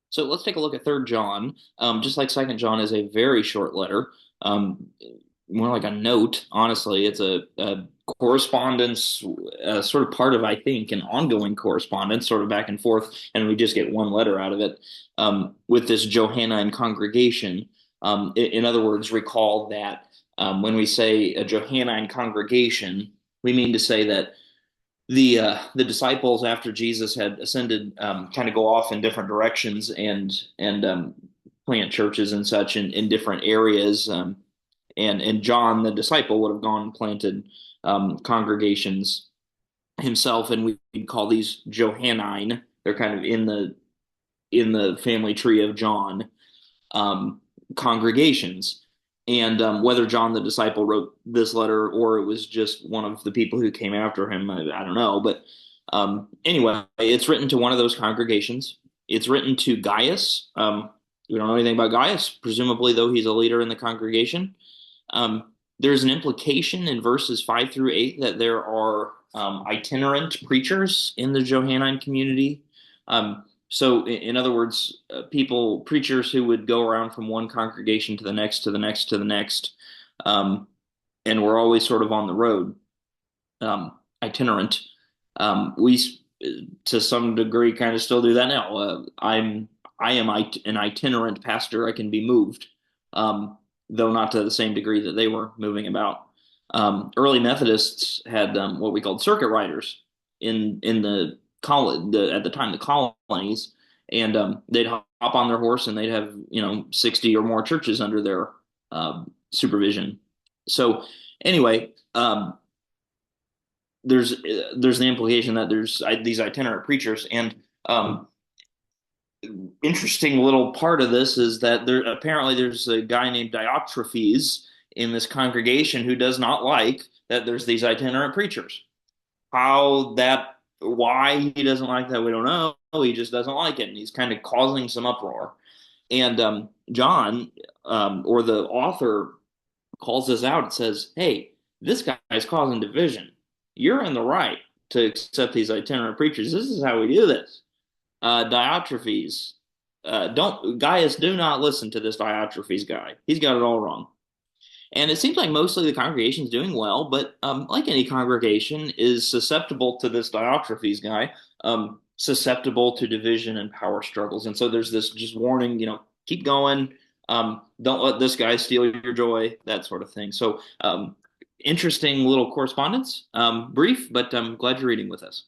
So let's take a look at Third John. Just like Second John is a very short letter, um, more like a note. Honestly, it's a correspondence, sort of part of, I think, an ongoing correspondence, sort of back and forth, and we just get one letter out of it with this Johannine congregation. In other words, recall that when we say a Johannine congregation, we mean to say that the disciples after Jesus had ascended kind of go off in different directions and plant churches and such in different areas. And John, the disciple, would have gone and planted congregations himself, and we call these Johannine. They're kind of in the family tree of John um, congregations. And whether John the disciple wrote this letter or it was just one of the people who came after him, I don't know. But anyway, it's written to one of those congregations. It's written to Gaius. We don't know anything about Gaius, presumably, though he's a leader in the congregation. There's an implication in verses 5 through 8 that there are itinerant preachers in the Johannine community. So, in other words, preachers who would go around from one congregation to the next, to the next, to the next, um, and we're always sort of on the road, itinerant. We, to some degree, kind of still do that now. I am an itinerant pastor. I can be moved, um, though not to the same degree that they were moving about. Early Methodists had what we called circuit riders in the at the time the colonies, and they'd hop on their horse and they'd have 60 or more churches under their supervision. So anyway, there's the implication that there's these itinerant preachers, and interesting little part of this is that there's a guy named Diotrephes in this congregation who does not like that there's these itinerant preachers. Why he doesn't like that, we don't know. He just doesn't like it, and he's kind of causing some uproar. And John, or the author, calls this out and says, "Hey, this guy is causing division. You're in the right to accept these itinerant preachers. This is how we do this." Diotrephes, don't Gaius, do not listen to this Diotrephes guy. He's got it all wrong. And it seems like mostly the congregation's doing well, but like any congregation, is susceptible to this Diotrephes guy, susceptible to division and power struggles. And so there's this just warning, keep going. Don't let this guy steal your joy, that sort of thing. So interesting little correspondence, brief, but I'm glad you're reading with us.